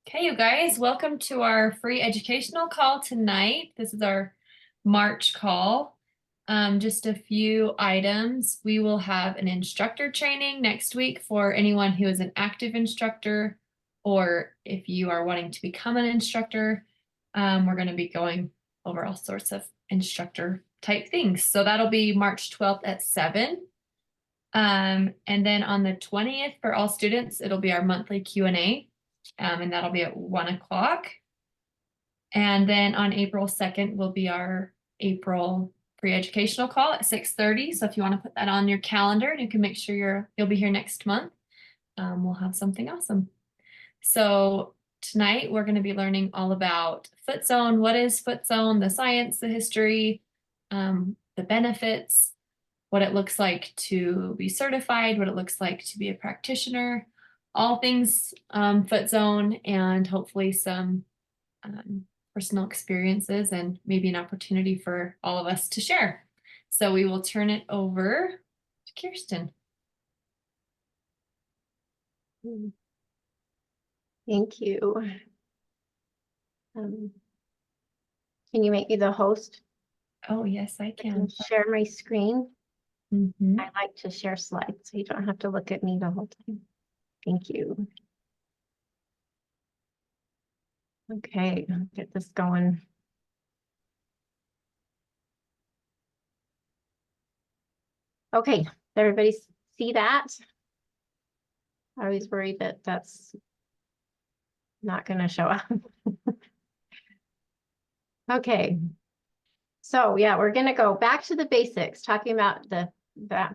Okay, you guys, welcome to our free educational call tonight. This is our March call. Just a few items. We will have an instructor training next week for anyone who is an active instructor, or if you are wanting to become an instructor. We're going to be going over all sorts of instructor type things. So that'll be March 12th at 7. And then on the 20th for all students, it'll be our monthly Q&A. And that'll be at 1 o'clock. And then on April 2nd will be our April pre-educational call at 6:30. So if you want to put that on your calendar and you can make sure you'll be here next month, we'll have something awesome. So tonight we're going to be learning all about Foot Zone. What is Foot Zone? The science, the history, the benefits, what it looks like to be certified, what it looks like to be a practitioner, all things Foot Zone, and hopefully some personal experiences and maybe an opportunity for all of us to share. So we will turn it over to Kirsten. Thank you. Can you make me the host? Oh, yes, I can. Share my screen. Mm-hmm. I like to share slides, so you don't have to look at me the whole time. Thank you. Okay, I'll get this going. Okay, everybody see that? I always worry that that's not going to show up. Okay, so yeah, we're going to go back to the basics, talking about the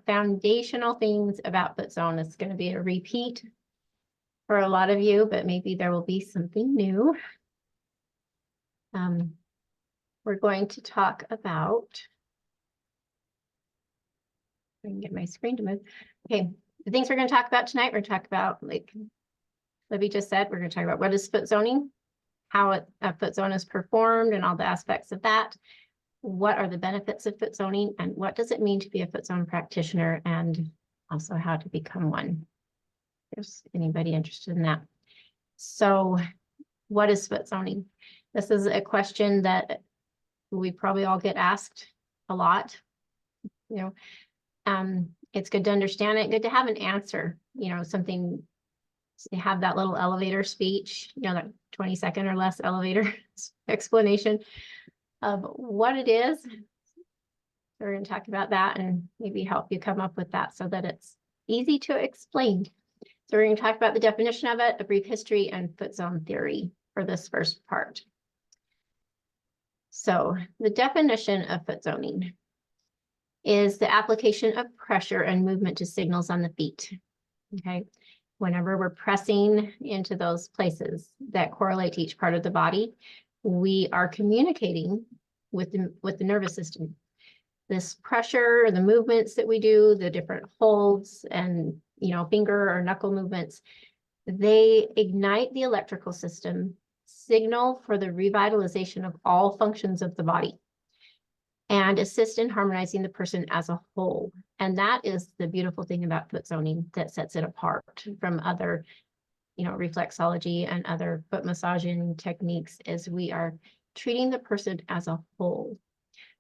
foundational things about Foot Zone. It's going to be a repeat for a lot of you, but maybe there will be something new. We're going to talk about, I can get my screen to move. Okay, the things we're going to talk about tonight, we're going to talk about, like Libby just said, we're going to talk about what is foot zoning, how a foot zone is performed and all the aspects of that. What are the benefits of foot zoning and what does it mean to be a foot zone practitioner, and also how to become one. If there's anybody interested in that. So what is foot zoning? This is a question that we probably all get asked a lot. You know, it's good to understand it, good to have an answer, you know, something, have that little elevator speech, you know, that 20-second or less elevator explanation of what it is. So we're going to talk about that and maybe help you come up with that so that it's easy to explain. So we're going to talk about the definition of it, a brief history, and foot zone theory for this first part. So the definition of foot zoning is the application of pressure and movement to signals on the feet. Okay, whenever we're pressing into those places that correlate to each part of the body, we are communicating with the nervous system. This pressure, the movements that we do, the different holds and, you know, finger or knuckle movements, they ignite the electrical system, signal for the revitalization of all functions of the body, and assist in harmonizing the person as a whole. And that is the beautiful thing about foot zoning that sets it apart from other, you know, reflexology and other foot massaging techniques, is we are treating the person as a whole,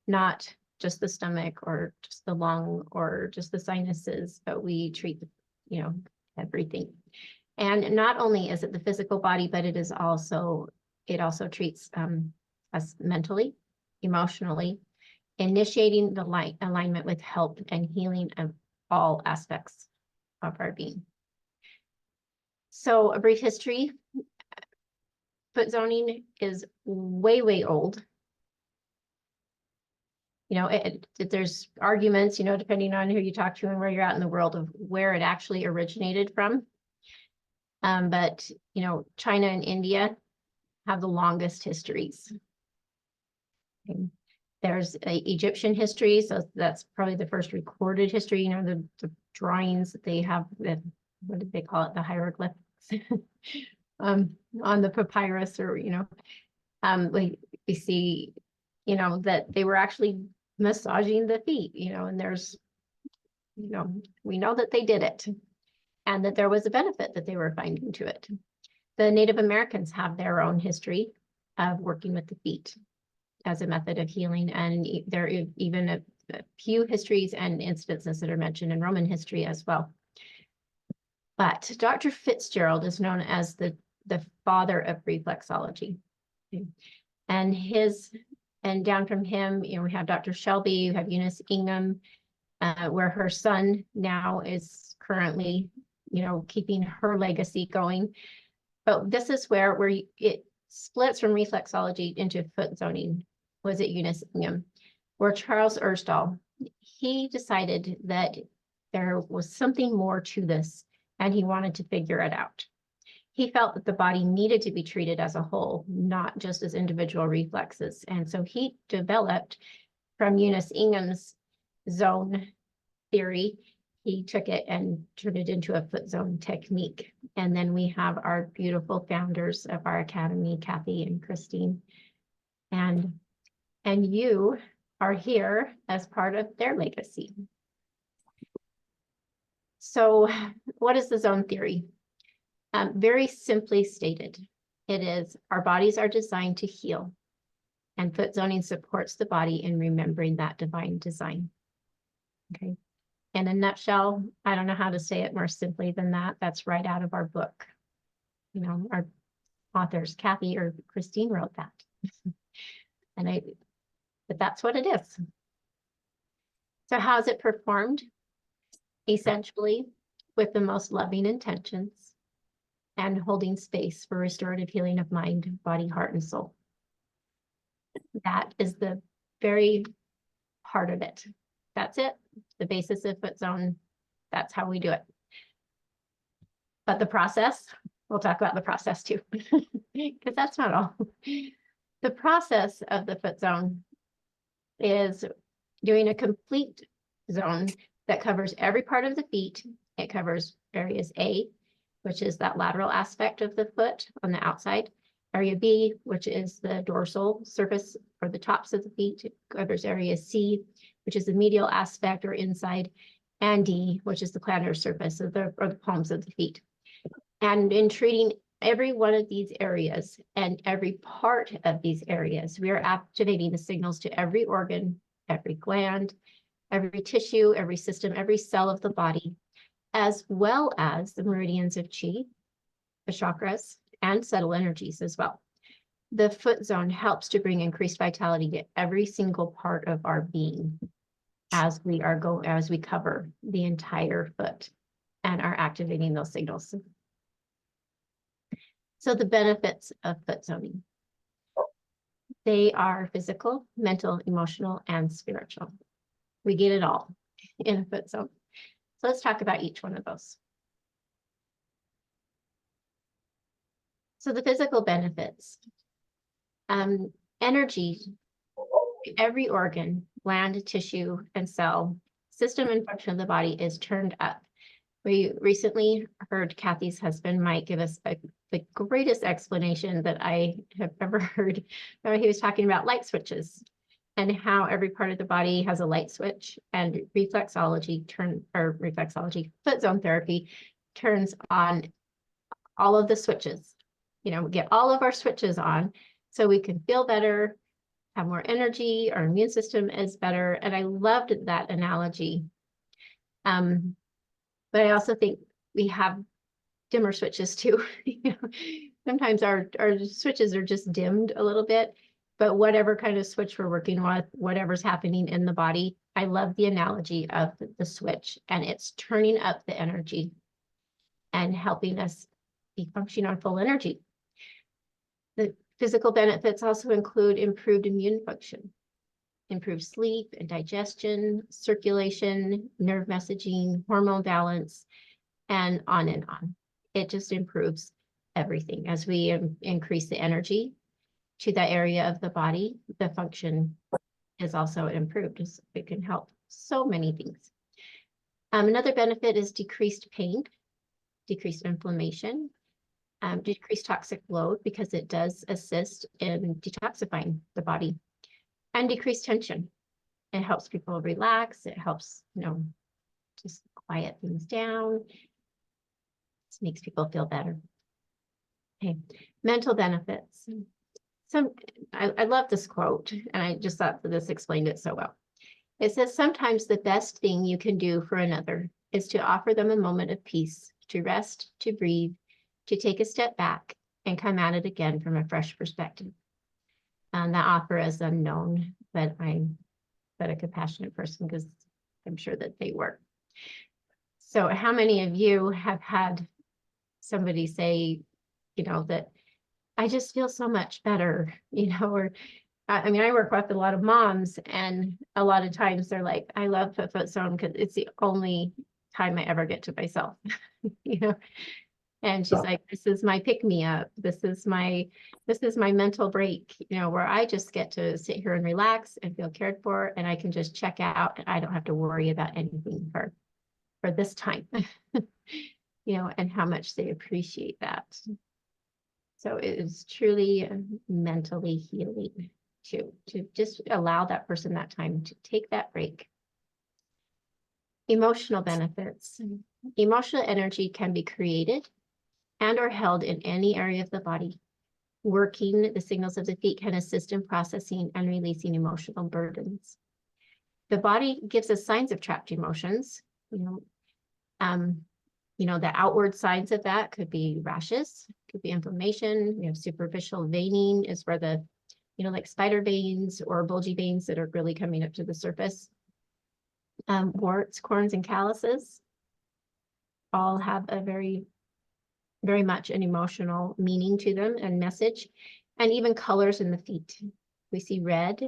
not just the stomach or just the lung or just the sinuses, but we treat, you know, everything. And not only is it the physical body, but it also treats us mentally, emotionally, initiating the alignment with health and healing of all aspects of our being. So a brief history. Foot zoning is way, way old. You know, there's arguments, you know, depending on who you talk to and where you're at in the world, of where it actually originated from. But, you know, China and India have the longest histories. Okay. There's Egyptian history, so that's probably the first recorded history. You know, the drawings that they have, what did they call it? The hieroglyphs on the papyrus, or, you know, we see, you know, that they were actually massaging the feet, you know, and there's, you know, we know that they did it and that there was a benefit that they were finding to it. The Native Americans have their own history of working with the feet as a method of healing, and there are even a few histories and instances that are mentioned in Roman history as well. But Dr. Fitzgerald is known as the father of reflexology. Okay. And down from him, we have Dr. Shelby, we have Eunice Ingham, where her son now is currently, keeping her legacy going. But this is where it splits from reflexology into foot zoning, was at Eunice Ingham, where Charles Ersdall, he decided that there was something more to this, and he wanted to figure it out. He felt that the body needed to be treated as a whole, not just as individual reflexes. And so he developed from Eunice Ingham's zone theory, he took it and turned it into a foot zone technique. And then we have our beautiful founders of our academy, Kathy and Christine. And you are here as part of their legacy. So what is the zone theory? Very simply stated, it is our bodies are designed to heal, and foot zoning supports the body in remembering that divine design. Okay. In a nutshell, I don't know how to say it more simply than that. That's right out of our book. Our authors, Kathy or Christine, wrote that. But that's what it is. So how is it performed? Essentially, with the most loving intentions and holding space for restorative healing of mind, body, heart, and soul. That is the very heart of it. That's it. The basis of foot zone. That's how we do it. But the process, we'll talk about the process too, because that's not all. The process of the foot zone is doing a complete zone that covers every part of the feet. It covers areas A, which is that lateral aspect of the foot on the outside. Area B, which is the dorsal surface or the tops of the feet. It covers area C, which is the medial aspect or inside, and D, which is the plantar surface of the palms of the feet. And in treating every one of these areas and every part of these areas, we are activating the signals to every organ, every gland, every tissue, every system, every cell of the body, as well as the meridians of chi, the chakras, and subtle energies as well. The foot zone helps to bring increased vitality to every single part of our being as we cover the entire foot and are activating those signals. So the benefits of foot zoning. They are physical, mental, emotional, and spiritual. We get it all in a foot zone. So let's talk about each one of those. So the physical benefits, energy, every organ, gland, tissue, and cell, system and function of the body is turned up. We recently heard Kathy's husband, Mike, give us the greatest explanation that I have ever heard. He was talking about light switches and how every part of the body has a light switch, and foot zone therapy turns on all of the switches. We get all of our switches on so we can feel better, have more energy, our immune system is better. And I loved that analogy. But I also think we have dimmer switches too. Sometimes our switches are just dimmed a little bit, but whatever kind of switch we're working with, whatever's happening in the body, I love the analogy of the switch, and it's turning up the energy and helping us be functioning on full energy. The physical benefits also include improved immune function, improved sleep and digestion, circulation, nerve messaging, hormone balance, and on and on. It just improves everything. As we increase the energy to that area of the body, the function is also improved. It can help so many things. Another benefit is decreased pain, decreased inflammation, decreased toxic load, because it does assist in detoxifying the body, and decreased tension. It helps people relax. It helps, just quiet things down. It makes people feel better. Okay, mental benefits. I love this quote, and I just thought that this explained it so well. It says, sometimes the best thing you can do for another is to offer them a moment of peace, to rest, to breathe, to take a step back and come at it again from a fresh perspective. And that offer is unknown, but I'm a compassionate person because I'm sure that they work. So how many of you have had somebody say, that I just feel so much better, or I mean, I work with a lot of moms, and a lot of times they're like, I love Foot Zone because it's the only time I ever get to myself, And she's like, this is my pick me up. This is my mental break, where I just get to sit here and relax and feel cared for, and I can just check out, and I don't have to worry about anything for this time, and how much they appreciate that. So it is truly mentally healing to just allow that person that time to take that break. Emotional benefits. Emotional energy can be created and or held in any area of the body. Working the signals of the feet can assist in processing and releasing emotional burdens. The body gives us signs of trapped emotions. The outward signs of that could be rashes, could be inflammation. We have superficial veining is where the, like spider veins or bulgy veins that are really coming up to the surface. Warts, corns, and calluses all have a very, very much an emotional meaning to them and message, and even colors in the feet. We see red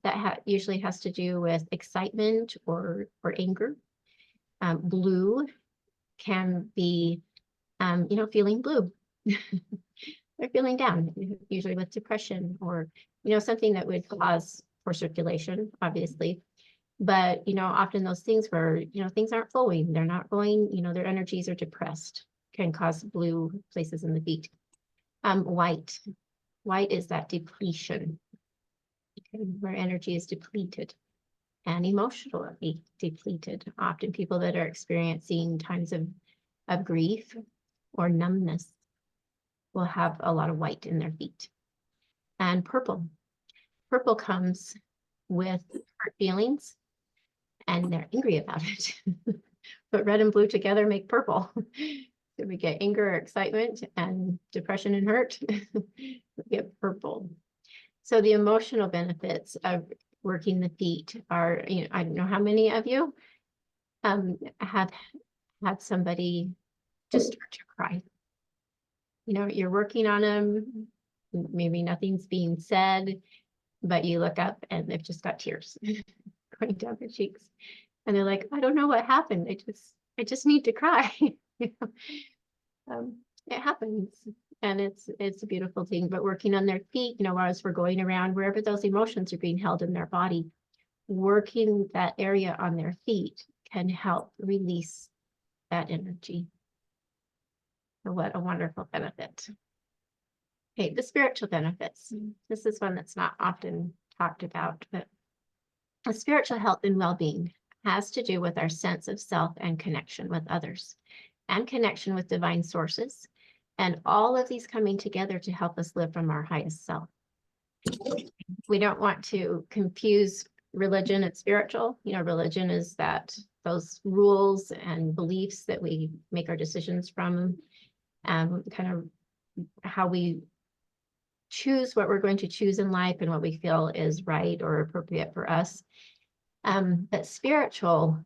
that usually has to do with excitement or anger. Blue can be, feeling blue. They're feeling down, usually with depression or, something that would cause poor circulation, obviously. But, often those things where, things aren't flowing, they're not going, their energies are depressed, can cause blue places in the feet. White is that depletion, where energy is depleted and emotionally depleted. Often people that are experiencing times of grief or numbness will have a lot of white in their feet. And purple comes with hurt feelings, and they're angry about it. But red and blue together make purple. So we get anger, excitement, and depression and hurt. We get purple. So the emotional benefits of working the feet are, I don't know how many of you have had somebody just start to cry. You're working on them, maybe nothing's being said, but you look up and they've just got tears going down their cheeks. And they're like, I don't know what happened. I just need to cry. It happens. And it's a beautiful thing. But working on their feet, as we're going around, wherever those emotions are being held in their body, working that area on their feet can help release that energy. So what a wonderful benefit. Okay, the spiritual benefits. This is one that's not often talked about, but a spiritual health and well-being has to do with our sense of self and connection with others and connection with divine sources, and all of these coming together to help us live from our highest self. We don't want to confuse religion and spiritual. Religion is those rules and beliefs that we make our decisions from, kind of how we choose what we're going to choose in life and what we feel is right or appropriate for us. But spiritual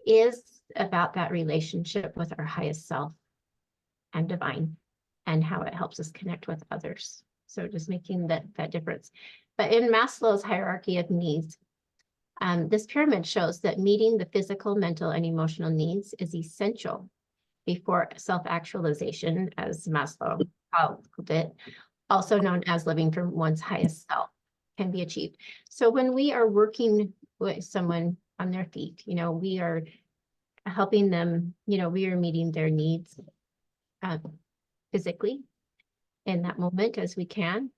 is about that relationship with our highest self and divine, and how it helps us connect with others. So just making that difference. But in Maslow's hierarchy of needs, this pyramid shows that meeting the physical, mental, and emotional needs is essential before self-actualization, as Maslow called it, also known as living from one's highest self, can be achieved. So when we are working with someone on their feet, we are helping them, we are meeting their needs physically in that moment as we can.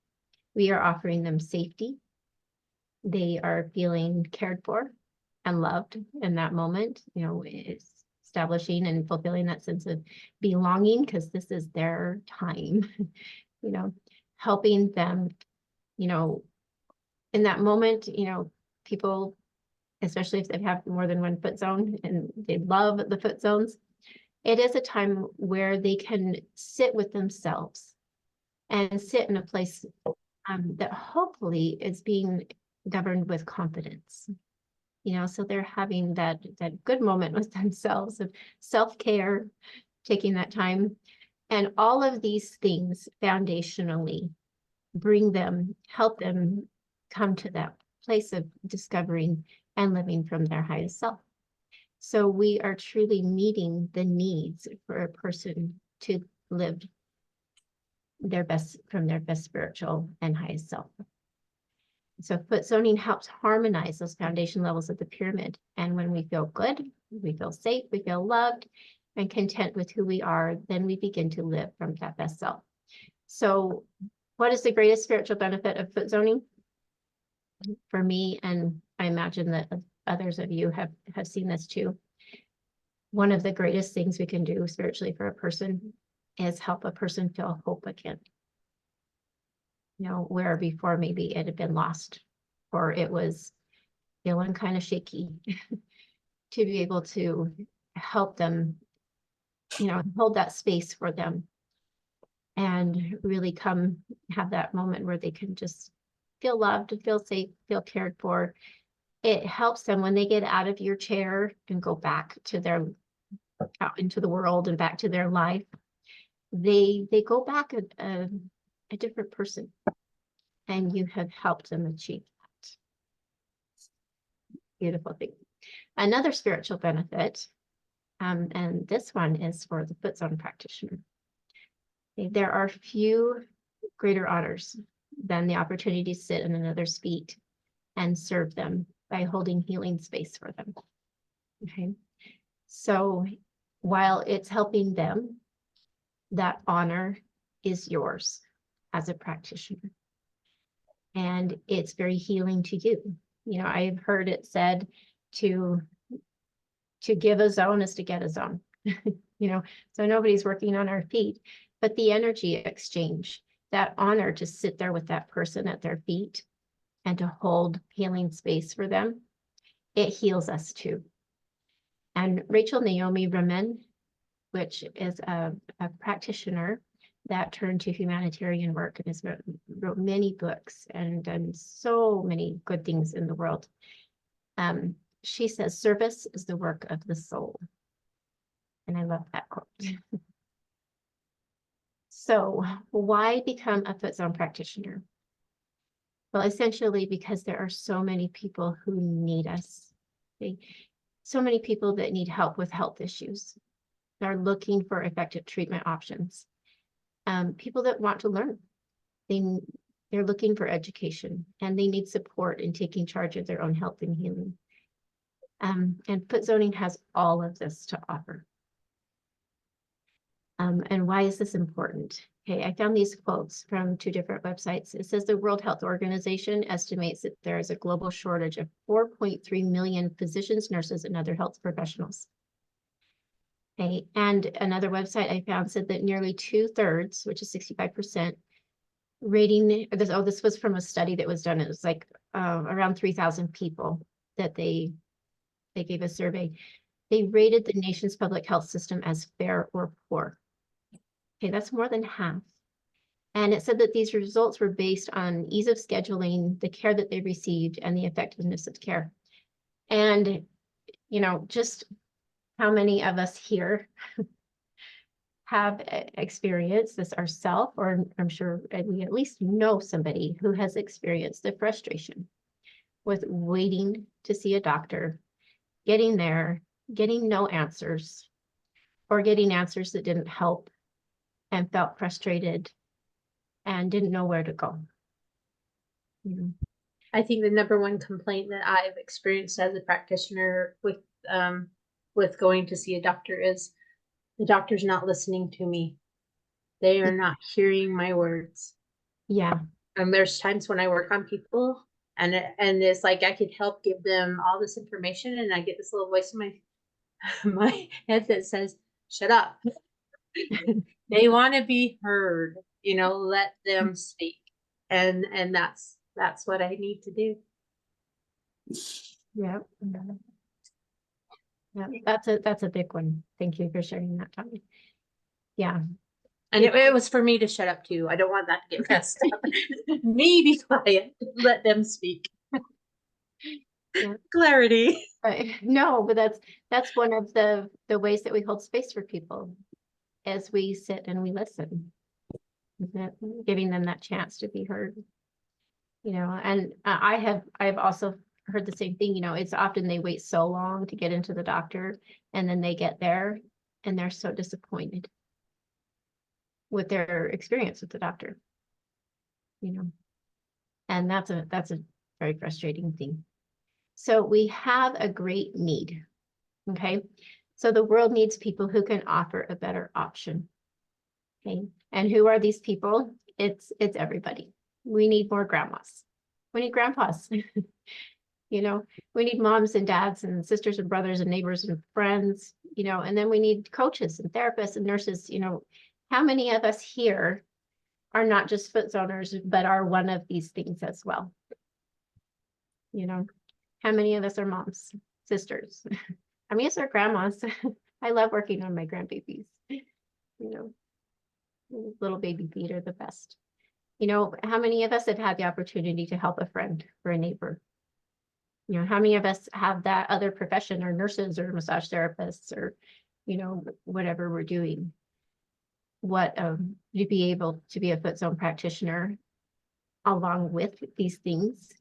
We are offering them safety. They are feeling cared for and loved in that moment. It's establishing and fulfilling that sense of belonging, because this is their time, you know, helping them, you know, in that moment, you know, people, especially if they have more than one foot zone and they love the foot zones, it is a time where they can sit with themselves and sit in a place that hopefully is being governed with confidence. You know, so they're having that good moment with themselves of self-care, taking that time. And all of these things foundationally help them come to that place of discovering and living from their highest self. So we are truly meeting the needs for a person to live from their best spiritual and highest self. So foot zoning helps harmonize those foundation levels of the pyramid. And when we feel good, we feel safe, we feel loved and content with who we are, then we begin to live from that best self. So what is the greatest spiritual benefit of foot zoning? For me, and I imagine that others of you have seen this too. One of the greatest things we can do spiritually for a person is help a person feel hope again. You know, where before maybe it had been lost or it was feeling kind of shaky, to be able to help them, you know, hold that space for them and really have that moment where they can just feel loved, feel safe, feel cared for. It helps them when they get out of your chair and go back to out into the world and back to their life. They go back a different person, and you have helped them achieve that. Beautiful thing. Another spiritual benefit, and this one is for the foot zone practitioner. There are few greater honors than the opportunity to sit in another's feet and serve them by holding healing space for them. Okay. So while it's helping them, that honor is yours as a practitioner. And it's very healing to you. You know, I've heard it said to give a zone is to get a zone, you know, so nobody's working on our feet, but the energy exchange, that honor to sit there with that person at their feet and to hold healing space for them, it heals us too. And Rachel Naomi Remen, which is a practitioner that turned to humanitarian work and has wrote many books and done so many good things in the world. She says, service is the work of the soul. And I love that quote. So why become a foot zone practitioner? Well, essentially because there are so many people who need us. Okay? So many people that need help with health issues. They're looking for effective treatment options. People that want to learn. They're looking for education and they need support in taking charge of their own health and healing. And foot zoning has all of this to offer. And why is this important? Okay, I found these quotes from 2 different websites. It says the World Health Organization estimates that there is a global shortage of 4.3 million physicians, nurses, and other health professionals. Okay, and another website I found said that nearly 2/3, which is 65%, rating this. Oh, this was from a study that was done. It was like around 3,000 people that they gave a survey. They rated the nation's public health system as fair or poor. Okay, that's more than half. And it said that these results were based on ease of scheduling, the care that they received, and the effectiveness of care. And, you know, just how many of us here have experienced this ourselves, or I'm sure we at least know somebody who has experienced the frustration with waiting to see a doctor, getting there, getting no answers, or getting answers that didn't help and felt frustrated and didn't know where to go. I think the number one complaint that I've experienced as a practitioner with going to see a doctor is the doctor's not listening to me. They are not hearing my words. Yeah. There's times when I work on people and it's like I could help give them all this information and I get this little voice in my my headset says, shut up. They want to be heard, let them speak. And that's what I need to do. Yeah. Yeah, that's a big one. Thank you for sharing that, Tommy. Yeah. And it was for me to shut up too. I don't want that to get messed up. Me be quiet. Let them speak. Yeah. Clarity. Right. No, but that's one of the ways that we hold space for people as we sit and we listen. Giving them that chance to be heard. And I've also heard the same thing, it's often they wait so long to get into the doctor, and then they get there and they're so disappointed with their experience with the doctor. And that's a very frustrating thing. So we have a great need. Okay. So the world needs people who can offer a better option. Okay. And who are these people? It's everybody. We need more grandmas. We need grandpas. We need moms and dads and sisters and brothers and neighbors and friends, and then we need coaches and therapists and nurses. How many of us here are not just foot zoners, but are one of these things as well? How many of us are moms, sisters? How many of us are grandmas? I love working on my grandbabies. Little baby feet are the best. How many of us have had the opportunity to help a friend or a neighbor? How many of us have that other profession, or nurses or massage therapists, or, whatever we're doing? What to be able to be a foot zone practitioner along with these things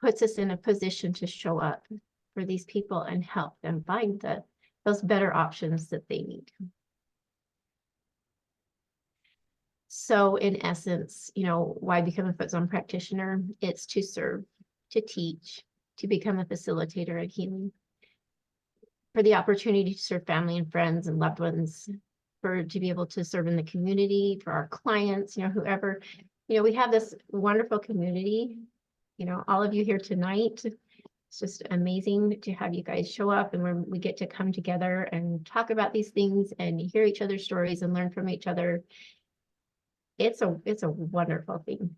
puts us in a position to show up for these people and help them find those better options that they need. So in essence, why become a foot zone practitioner? It's to serve, to teach, to become a facilitator of healing, for the opportunity to serve family and friends and loved ones, to be able to serve in the community, for our clients, whoever, we have this wonderful community, all of you here tonight. It's just amazing to have you guys show up, and when we get to come together and talk about these things and hear each other's stories and learn from each other. It's a wonderful thing.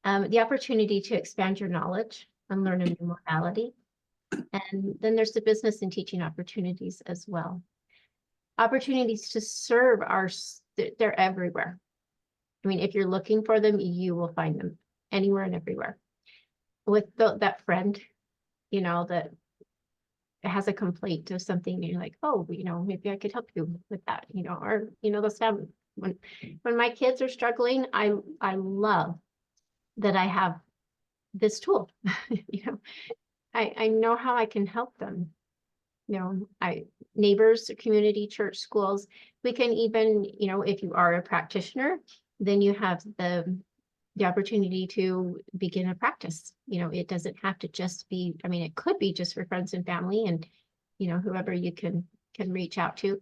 The opportunity to expand your knowledge and learn a new modality. And then there's the business and teaching opportunities as well. Opportunities to serve they're everywhere. I mean, if you're looking for them, you will find them anywhere and everywhere. With that friend, that has a complaint of something, and you're like, oh, maybe I could help you with that, or, those family. When my kids are struggling, I love that I have this tool. I know how I can help them. Neighbors, community, church, schools. We can even, if you are a practitioner, then you have the opportunity to begin a practice. It doesn't have to just be, it could be just for friends and family and, whoever you can reach out to.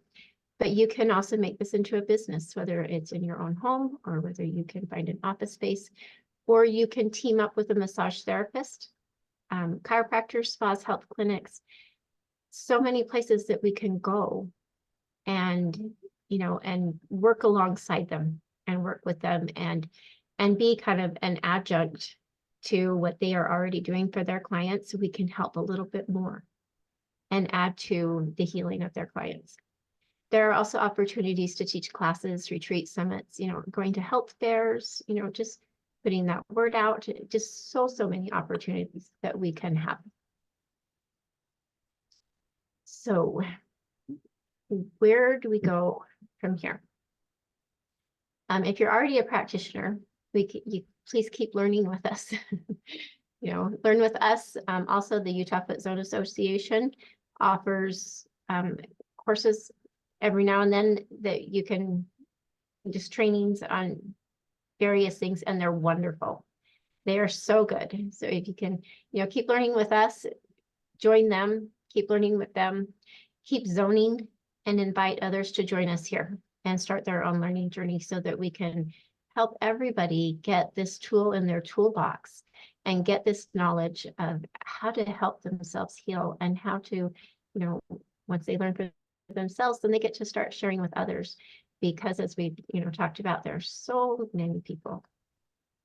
But you can also make this into a business, whether it's in your own home or whether you can find an office space, or you can team up with a massage therapist, chiropractors, spas, health clinics. So many places that we can go and, and work alongside them and work with them and be kind of an adjunct to what they are already doing for their clients, so we can help a little bit more and add to the healing of their clients. There are also opportunities to teach classes, retreat summits, going to health fairs, just putting that word out, just so many opportunities that we can have. So where do we go from here? If you're already a practitioner, you please keep learning with us. Learn with us. Also, the Utah Foot Zone Association offers courses every now and then that you can just trainings on various things, and they're wonderful. They are so good. So if you can, keep learning with us, join them, keep learning with them, keep zoning, and invite others to join us here and start their own learning journey, so that we can help everybody get this tool in their toolbox and get this knowledge of how to help themselves heal and how to, once they learn for themselves, then they get to start sharing with others. Because as we, talked about, there are so many people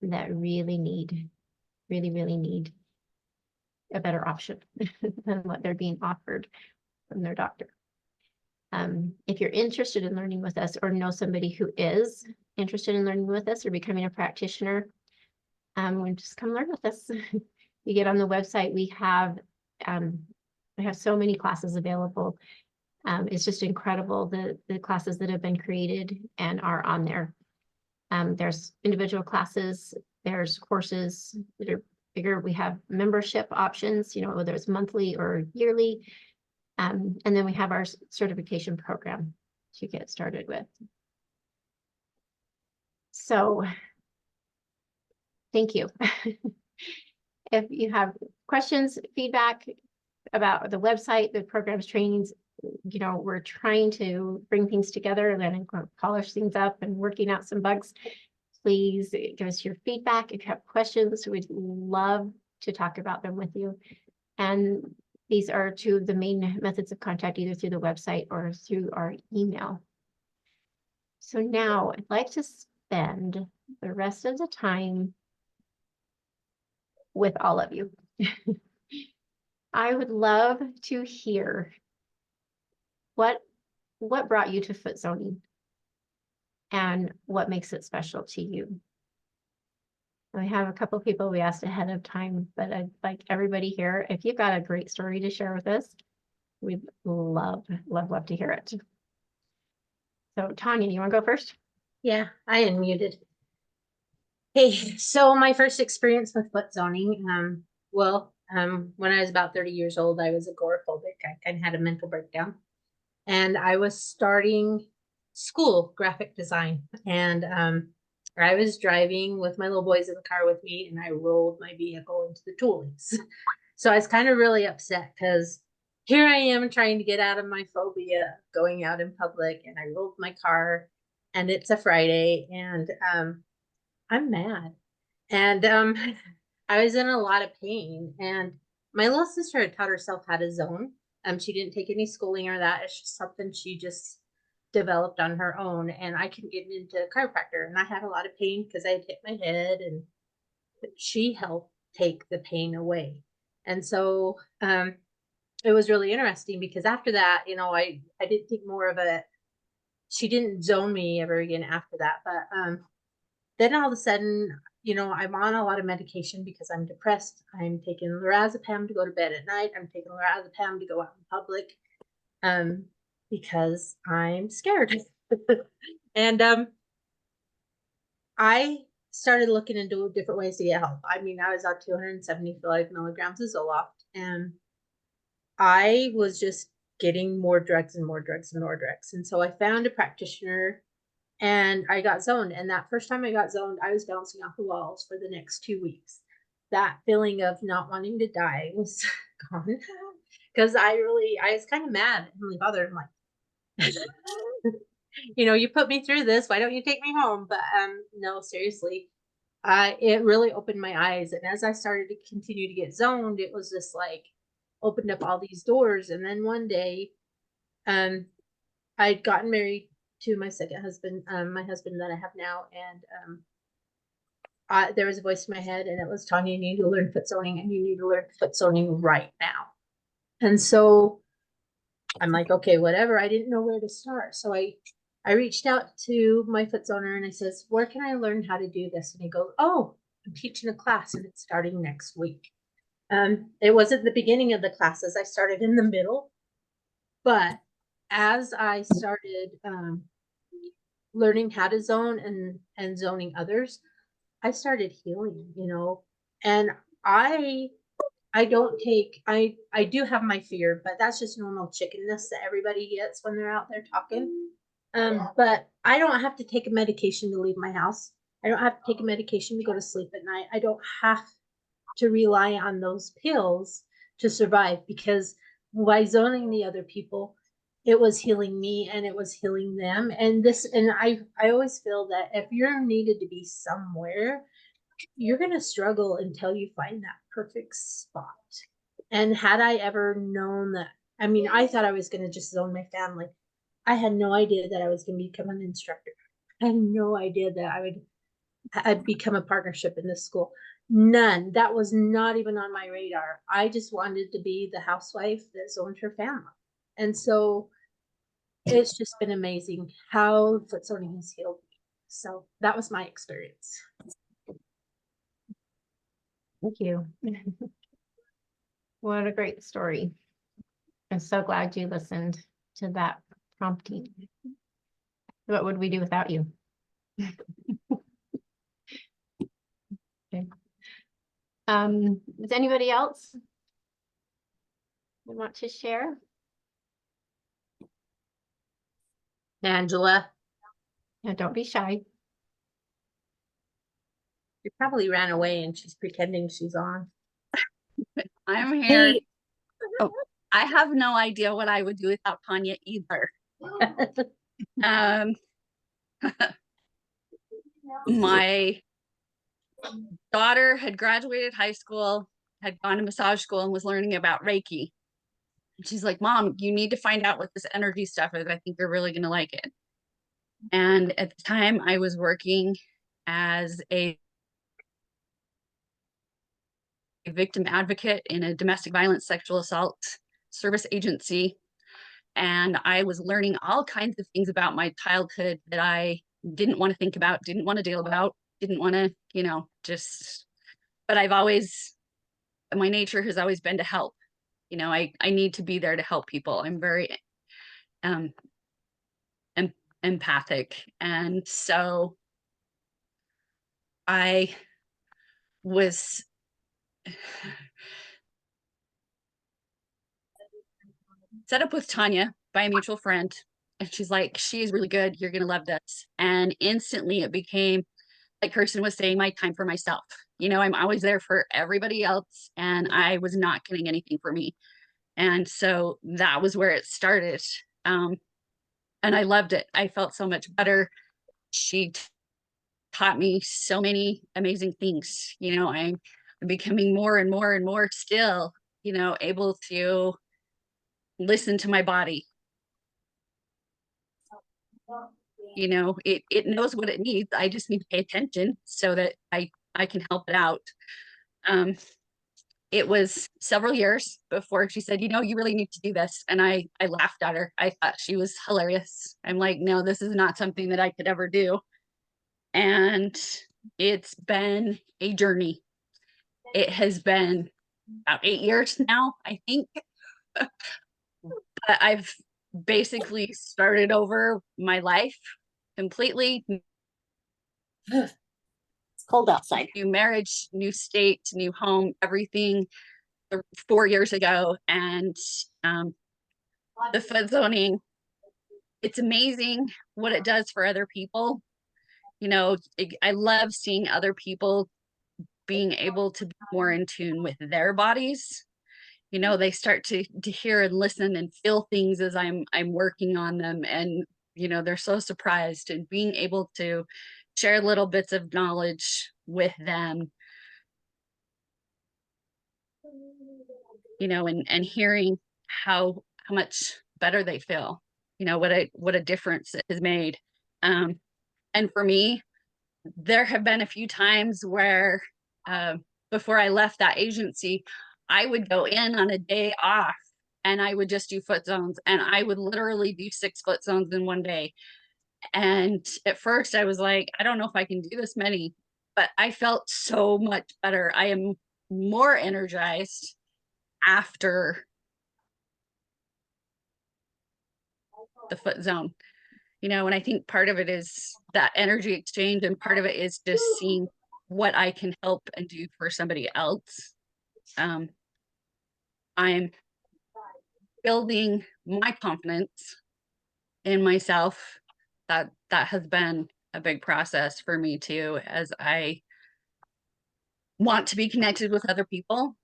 that really need a better option than what they're being offered from their doctor. If you're interested in learning with us or know somebody who is interested in learning with us or becoming a practitioner, just come learn with us. You get on the website, we have so many classes available. It's just incredible the classes that have been created and are on there. There's individual classes, there's courses that are bigger. We have membership options, whether it's monthly or yearly. And then we have our certification program to get started with. So thank you. If you have questions, feedback about the website, the programs, trainings, we're trying to bring things together and then polish things up and working out some bugs. Please give us your feedback. If you have questions, we'd love to talk about them with you. And these are two of the main methods of contact, either through the website or through our email. So now I'd like to spend the rest of the time with all of you. I would love to hear what brought you to foot zoning and what makes it special to you. We have a couple of people we asked ahead of time, but I'd like everybody here, if you've got a great story to share with us, we'd love to hear it. So Tanya, you want to go first? Yeah, I unmuted. Hey, so my first experience with foot zoning, when I was about 30 years old, I was agoraphobic. I kind of had a mental breakdown. And I was starting school, graphic design. And I was driving with my little boys in the car with me, and I rolled my vehicle into the toolies. So I was kind of really upset because here I am trying to get out of my phobia going out in public, and I rolled my car, and it's a Friday, and I'm mad. And I was in a lot of pain, and my little sister had taught herself how to zone. She didn't take any schooling or that. It's just something she just developed on her own. And I couldn't get into a chiropractor, and I had a lot of pain because I had hit my head, and she helped take the pain away. And so it was really interesting because after that, I didn't think more of it. She didn't zone me ever again after that. But then all of a sudden, I'm on a lot of medication because I'm depressed. I'm taking lorazepam to go to bed at night. I'm taking lorazepam to go out in public because I'm scared. And I started looking into different ways to get help. I mean, I was on 275 milligrams of Zoloft, and I was just getting more drugs and more drugs and more drugs. And so I found a practitioner, and I got zoned. And that first time I got zoned, I was bouncing off the walls for the next 2 weeks. That feeling of not wanting to die was gone because I was kind of mad. Heavenly Father, I'm like, you put me through this. Why don't you take me home? But no, seriously, it really opened my eyes. And as I started to continue to get zoned, it was just like opened up all these doors. And then one day, I'd gotten married to my second husband, my husband that I have now, and there was a voice in my head, and it was, Tanya, you need to learn foot zoning, and you need to learn foot zoning right now. And so I'm like, okay, whatever. I didn't know where to start, so I reached out to my foot zoner, and I says, where can I learn how to do this? And he goes, oh, I'm teaching a class, and it's starting next week. It wasn't the beginning of the classes. I started in the middle, but as I started learning how to zone and zoning others, I started healing, and I do have my fear, but that's just normal chickenness that everybody gets when they're out there talking. But I don't have to take a medication to leave my house. I don't have to take a medication to go to sleep at night. I don't have to rely on those pills to survive, because by zoning the other people, it was healing me and it was healing them. And I always feel that if you're needed to be somewhere, you're going to struggle until you find that perfect spot. And had I ever known that I mean, I thought I was going to just zone my family. I had no idea that I was going to become an instructor. I had no idea that I'd become a partnership in this school. None. That was not even on my radar. I just wanted to be the housewife that zoned her family. And so it's just been amazing how foot zoning has healed me. So that was my experience. Thank you. What a great story. I'm so glad you listened to that prompting. What would we do without you? Okay. Does anybody else want to share? Angela, Yeah, don't be shy. you probably ran away and she's pretending she's on. I'm here. Hey. Oh, I have no idea what I would do without Tanya either. Um, my daughter had graduated high school, had gone to massage school and was learning about Reiki. She's like, Mom, you need to find out what this energy stuff is. I think you're really going to like it. And at the time I was working as a victim advocate in a domestic violence sexual assault service agency. And I was learning all kinds of things about my childhood that I didn't want to think about, didn't want to deal about, didn't want to, but I've always, my nature has always been to help. I need to be there to help people. I'm very empathic. And so I was set up with Tanya by a mutual friend. And she's like, she's really good. You're going to love this. And instantly it became, like Kirsten was saying, my time for myself. I'm always there for everybody else and I was not getting anything for me. And so that was where it started. And I loved it. I felt so much better. She taught me so many amazing things. I'm becoming more and more and more still, able to listen to my body. It knows what it needs. I just need to pay attention so that I can help it out. It was several years before she said, you really need to do this. And I laughed at her. I thought she was hilarious. I'm like, no, this is not something that I could ever do. And it's been a journey. It has been about 8 years now, I think. But I've basically started over my life completely. It's cold outside. New marriage, new state, new home, everything 4 years ago. And the foot zoning, it's amazing what it does for other people. I love seeing other people being able to be more in tune with their bodies. They start to hear and listen and feel things as I'm working on them. And, they're so surprised, and being able to share little bits of knowledge with them, and hearing how much better they feel, what a difference it has made. And for me, there have been a few times where before I left that agency, I would go in on a day off and I would just do foot zones, and I would literally do 6 foot zones in one day. And at first I was like, I don't know if I can do this many, but I felt so much better. I am more energized after the foot zone, and I think part of it is that energy exchange, and part of it is just seeing what I can help and do for somebody else. I'm building my confidence in myself. That has been a big process for me too, as I want to be connected with other people.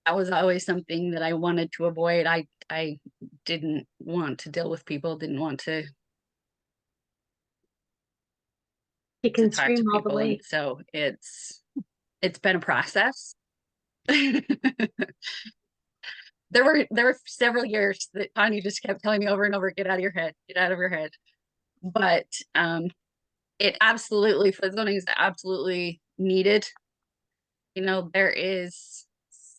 That was always something that I wanted to avoid. I didn't want to deal with people, didn't want to You can talk to scream all the people. way. And so it's been a process. The there were several years that Tanya just kept telling me over and over, get out of your head, get out of your head. But it absolutely, foot zoning is absolutely needed. You know, there is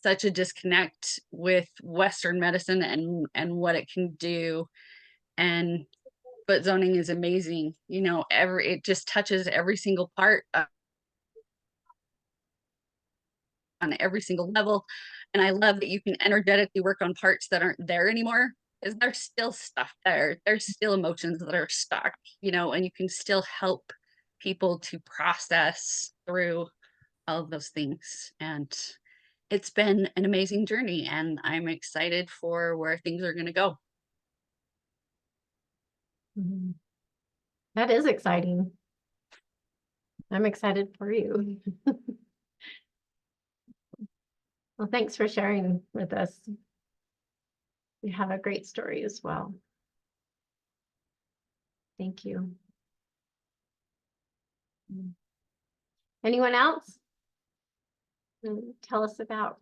such a disconnect with Western medicine and what it can do. And foot zoning is amazing. You know, it just touches every single part on every single level. And I love that you can energetically work on parts that aren't there anymore, because there's still stuff there. There's still emotions that are stuck, you know, and you can still help people to process through all of those things. And it's been an amazing journey, and I'm excited for where things are going to go. Mhm. That is exciting. I'm excited for you. Well, thanks for sharing with us. You have a great story as well. Thank you. Anyone else? Tell us about.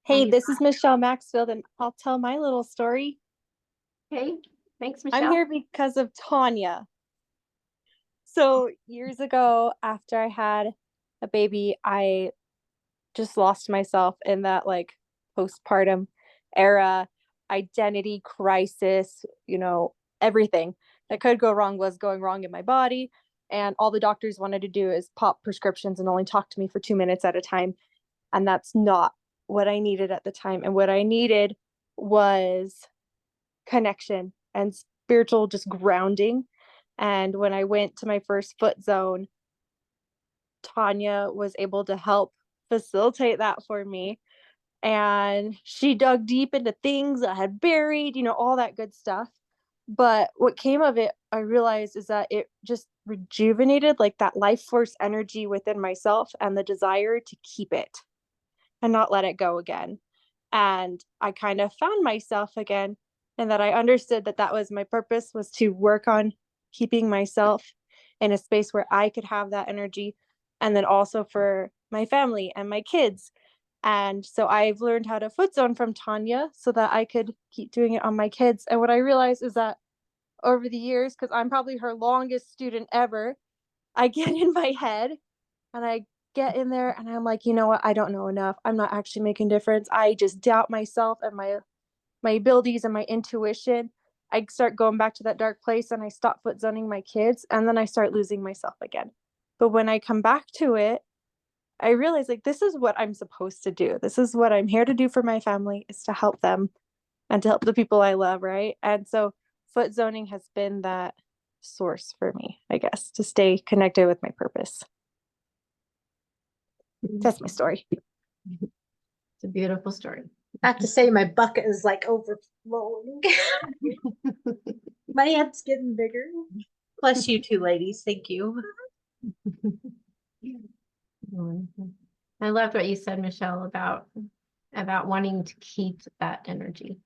Hey, you this is Michelle Maxfield, and I'll tell my little story. Okay, thanks, Michelle. I'm here because of Tanya. So years ago, after I had a baby, I just lost myself in that like postpartum era, identity crisis, you know, everything that could go wrong was going wrong in my body. And all the doctors wanted to do is pop prescriptions and only talk to me for 2 minutes at a time. And that's not what I needed at the time. And what I needed was connection and spiritual just grounding. And when I went to my first foot zone, Tanya was able to help facilitate that for me. And she dug deep into things I had buried, you know, all that good stuff. But what came of it, I realized, is that it just rejuvenated like that life force energy within myself and the desire to keep it and not let it go again. And I kind of found myself again, and that I understood that that was my purpose, was to work on keeping myself in a space where I could have that energy, and then also for my family and my kids. And so I've learned how to foot zone from Tanya so that I could keep doing it on my kids. And what I realized is that over the years, because I'm probably her longest student ever, I get in my head and I get in there and I'm like, you know what? I don't know enough. I'm not actually making difference. I just doubt myself and my abilities and my intuition. I start going back to that dark place and I stop foot zoning my kids, and then I start losing myself again. But when I come back to it, I realize like this is what I'm supposed to do. This is what I'm here to do for my family, is to help them and to help the people I love, right? And so foot zoning has been that source for me, I guess, to stay connected with my purpose. That's my story. It's a beautiful story. I have to say my bucket is like overflowing. My head's getting bigger. Bless you two ladies. Thank you. I loved what you said, Michelle, about wanting to keep that energy.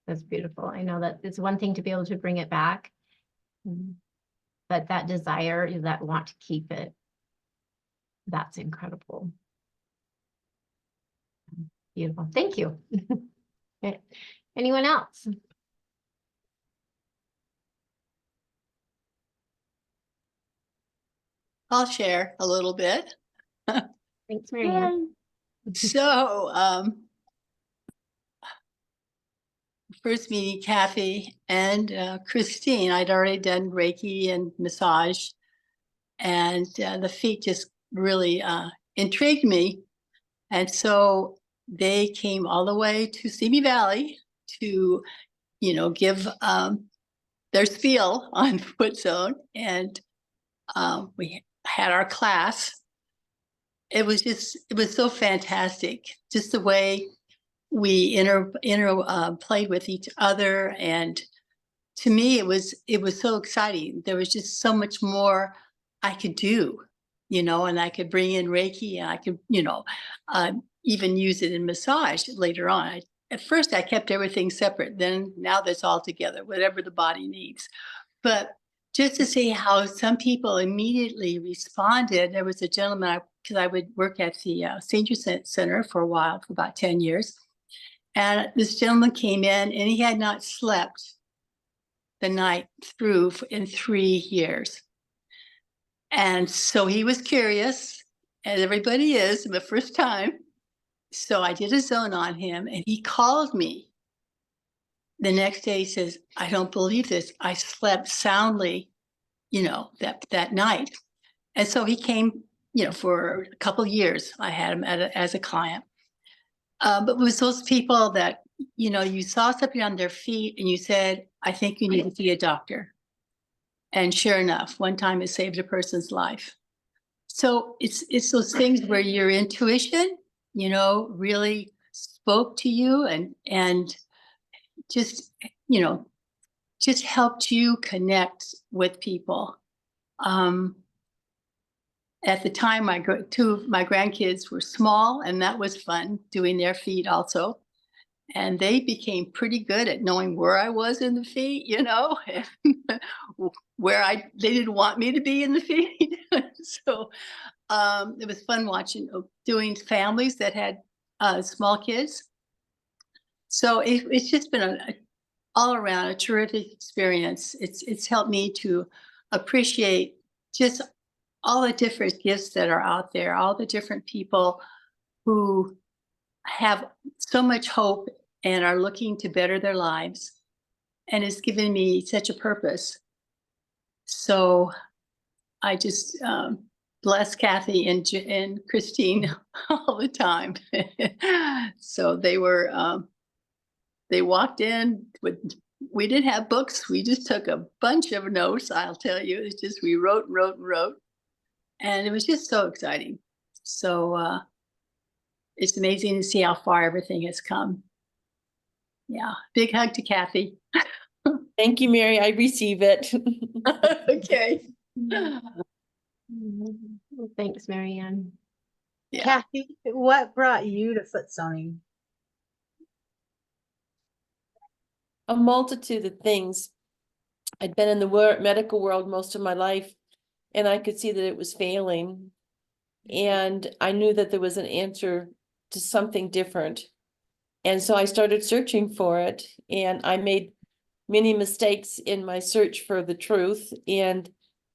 That's beautiful. I know that it's one thing to be able to bring it back, but that desire, that want to keep it, that's incredible. Beautiful. Thank you. Okay. Anyone else? I'll share a little bit. Thanks, Marianne. So, first meeting Kathy and Christine, I'd already done Reiki and massage, and the feet just really intrigued me. And so they came all the way to Simi Valley to, you know, give their spiel on foot zone. And we had our class. It was so fantastic, just the way we played with each other. And to me, it was so exciting. There was just so much more I could do, you know, and I could bring in Reiki, and I could, you know, even use it in massage later on. At first I kept everything separate. Then now that's all together, whatever the body needs. But just to see how some people immediately responded. There was a gentleman, because I would work at the senior center for a while, for about 10 years. And this gentleman came in and he had not slept the night through in 3 years. And so he was curious, as everybody is the first time. So I did a zone on him and he called me. The next day he says, I don't believe this. I slept soundly, that night. And so he came, for a couple of years. I had him as a client. But it was those people that, you saw something on their feet and you said, I think you need to see a doctor. And sure enough, one time it saved a person's life. So it's those things where your intuition, really spoke to you and just, just helped you connect with people. At the time, two of my grandkids were small, and that was fun doing their feet also. And they became pretty good at knowing where I was in the feet, where they didn't want me to be in the feet. So it was fun doing families that had small kids. So it's just been all around a terrific experience. It's helped me to appreciate just all the different gifts that are out there, all the different people who have so much hope and are looking to better their lives. And it's given me such a purpose. So I just bless Kathy and Christine all the time. So they walked in we didn't have books. We just took a bunch of notes. I'll tell you, it's just, we wrote and wrote and wrote. And it was just so exciting. So it's amazing to see how far everything has come. Yeah. Big hug to Kathy. Thank you, Mary. I receive it. Okay. Well, thanks, Marianne. Yeah. Kathy, what brought you to foot zoning? A multitude of things. I'd been in the medical world most of my life, and I could see that it was failing. And I knew that there was an answer to something different. And so I started searching for it, and I made many mistakes in my search for the truth. And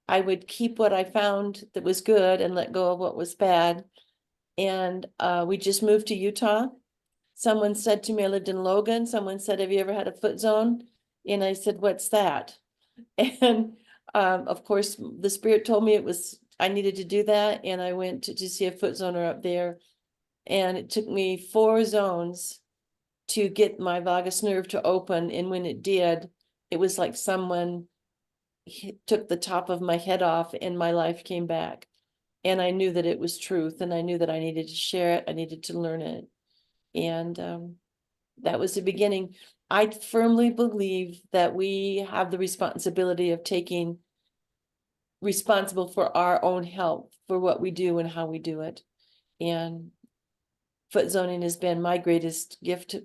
I would keep what I found that was good and let go of what was bad. And we just moved to Utah. Someone said to me, I lived in Logan. Someone said, have you ever had a foot zone? And I said, what's that? And of course, the spirit told me I needed to do that. And I went to see a foot zoner up there. And it took me 4 zones to get my vagus nerve to open. And when it did, it was like someone took the top of my head off and my life came back. And I knew that it was truth, and I knew that I needed to share it. I needed to learn it. And that was the beginning. I firmly believe that we have the responsibility of taking responsible for our own health, for what we do and how we do it. And foot zoning has been my greatest gift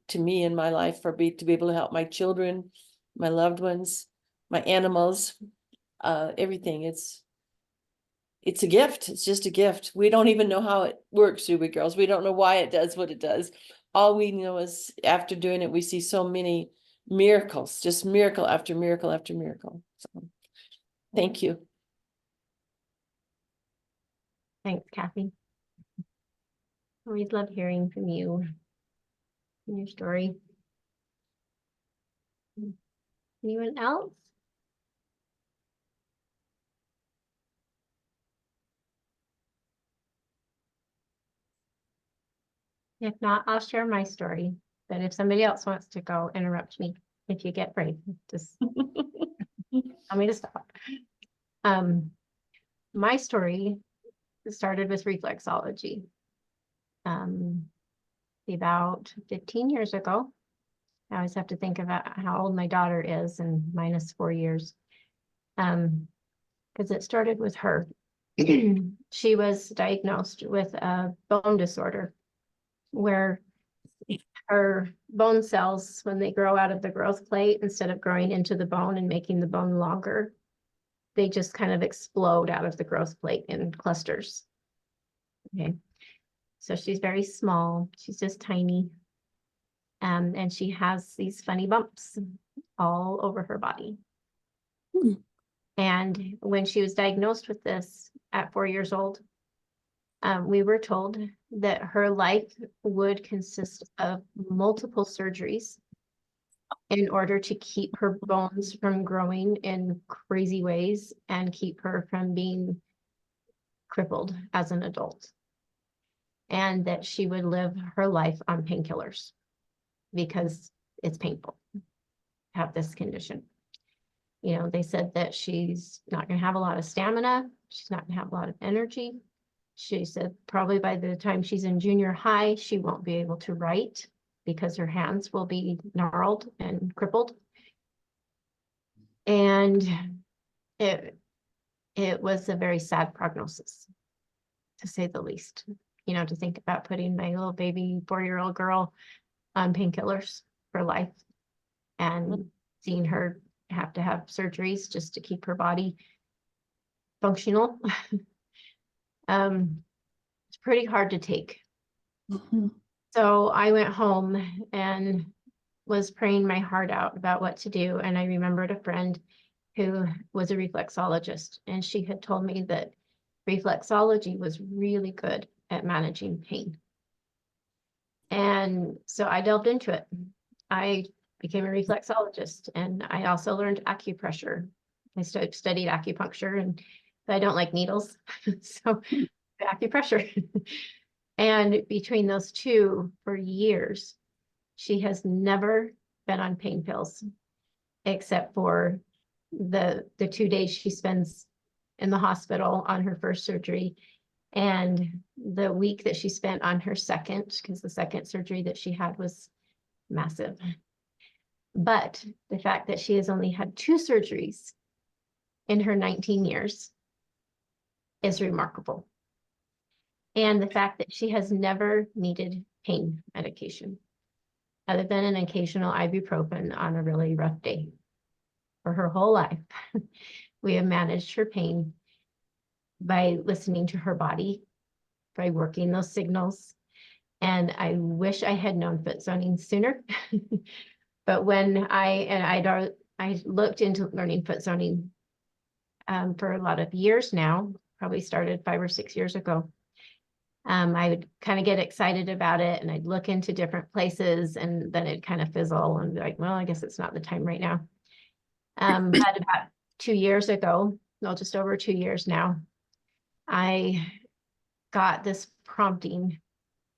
to me in my life, to be able to help my children, my loved ones, my animals, everything. It's a gift. It's just a gift. We don't even know how it works, do we, girls? We don't know why it does what it does. All we know is after doing it, we see so many miracles, just miracle after miracle after miracle. So thank you. Thanks, Kathy. Always love hearing from you and your story. Anyone else? If not, I'll share my story. But if somebody else wants to go, interrupt me if you get brave. Just tell me to stop. My story started with reflexology. About 15 years ago. I always have to think about how old my daughter is, and minus 4 years. Because it started with her. She was diagnosed with a bone disorder where her bone cells, when they grow out of the growth plate, instead of growing into the bone and making the bone longer, they just kind of explode out of the growth plate in clusters. Okay. So she's very small. She's just tiny. And she has these funny bumps all over her body. Hmm. And when she was diagnosed with this at 4 years old, we were told that her life would consist of multiple surgeries in order to keep her bones from growing in crazy ways and keep her from being crippled as an adult. And that she would live her life on painkillers because it's painful to have this condition. You know, they said that she's not going to have a lot of stamina. She's not going to have a lot of energy. She said probably by the time she's in junior high, she won't be able to write because her hands will be gnarled and crippled. And it was a very sad prognosis, to say the least. You know, to think about putting my little baby 4-year-old girl on painkillers for life and seeing her have to have surgeries just to keep her body functional. It's pretty hard to take. Mhm. So I went home and was praying my heart out about what to do. And I remembered a friend who was a reflexologist, and she had told me that reflexology was really good at managing pain. And so I delved into it. I became a reflexologist, and I also learned acupressure. I studied acupuncture, and but I don't like needles, so acupressure. And between those two, for years, she has never been on pain pills, except for the 2 days she spends in the hospital on her first surgery, and the week that she spent on her second, because the second surgery that she had was massive. But the fact that she has only had 2 surgeries in her 19 years is remarkable. And the fact that she has never needed pain medication, other than an occasional ibuprofen on a really rough day. For her whole life, we have managed her pain by listening to her body, by working those signals. And I wish I had known foot zoning sooner. But when I looked into learning foot zoning for a lot of years now, probably started 5 or 6 years ago. I would kind of get excited about it, and I'd look into different places, and then it'd kind of fizzle and be like, well, I guess it's not the time right now. But about 2 years ago, well, just over 2 years now, I got this prompting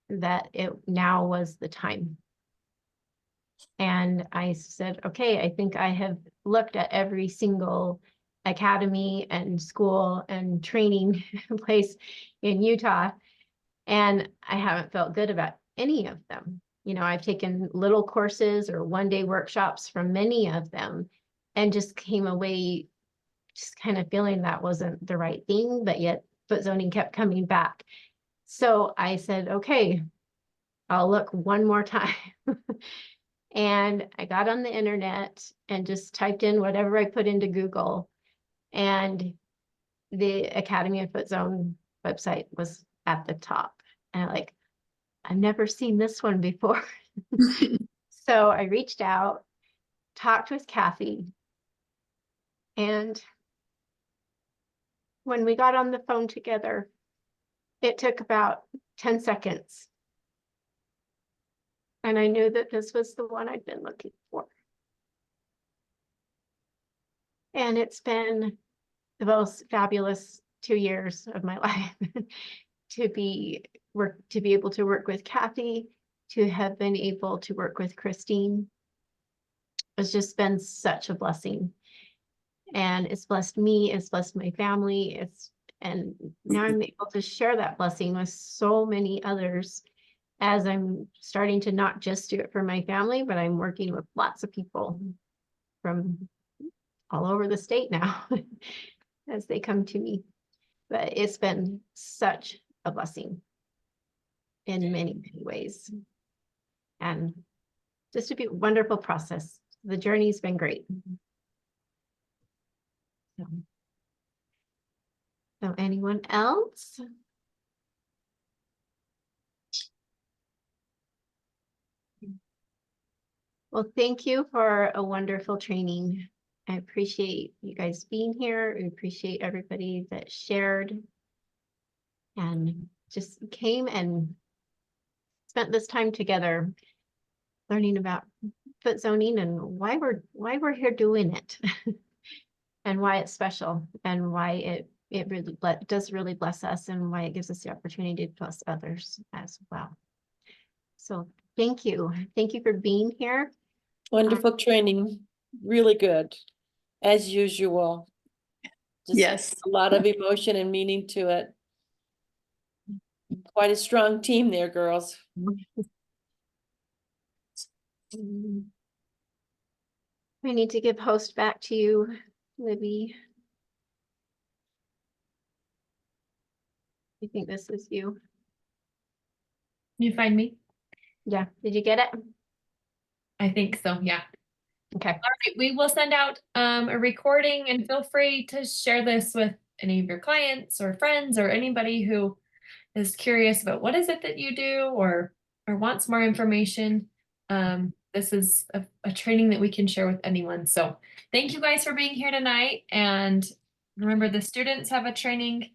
that it now was the time. And I said, okay, I think I have looked at every single academy and school and training place in Utah, and I haven't felt good about any of them. You know, I've taken little courses or 1-day workshops from many of them, and just came away just kind of feeling that wasn't the right thing, but yet foot zoning kept coming back. So I said, okay, I'll look one more time. And I got on the internet and just typed in whatever I put into Google, and the Academy of Foot Zone website was at the top. And I've never seen this one before. So I reached out, talked with Kathy, and when we got on the phone together, it took about 10 seconds. And I knew that this was the one I'd been looking for. And it's been the most fabulous 2 years of my life to be able to work with Kathy, to have been able to work with Christine. It's just been such a blessing. And it's blessed me, it's blessed my family, and now I'm able to share that blessing with so many others, as I'm starting to not just do it for my family, but I'm working with lots of people from all over the state now as they come to me. But it's been such a blessing in many, many ways. And just a wonderful process. The journey's been great. So anyone else? Well, thank you for a wonderful training. I appreciate you guys being here. I appreciate everybody that shared and just came and spent this time together learning about foot zoning and why we're here doing it and why it's special and why it really does really bless us and why it gives us the opportunity to bless others as well. So thank you. Thank you for being here. Wonderful training, really good, as usual. Just Yes. a lot of emotion and meaning to it. Quite a strong team there, girls. We need to give host back to you, Libby. I think this is you. You find me? Yeah, did you get it? I think so, yeah. Okay. All right, we will send out a recording and feel free to share this with any of your clients or friends or anybody who is curious about what is it that you do or wants more information. This is a training that we can share with anyone. So thank you guys for being here tonight. And remember, the students have a training.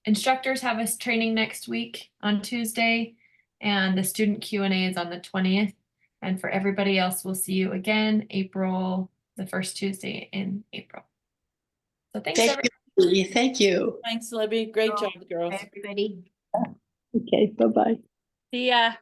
Instructors have a training next week on Tuesday, and the student Q&A is on the 20th. And for everybody else, we'll see you again the first Tuesday in April. So thanks, Thank everyone. you. Judy. Thank you. Thanks, Libby. Great job, girls. Bye, everybody. Okay, bye-bye. See ya.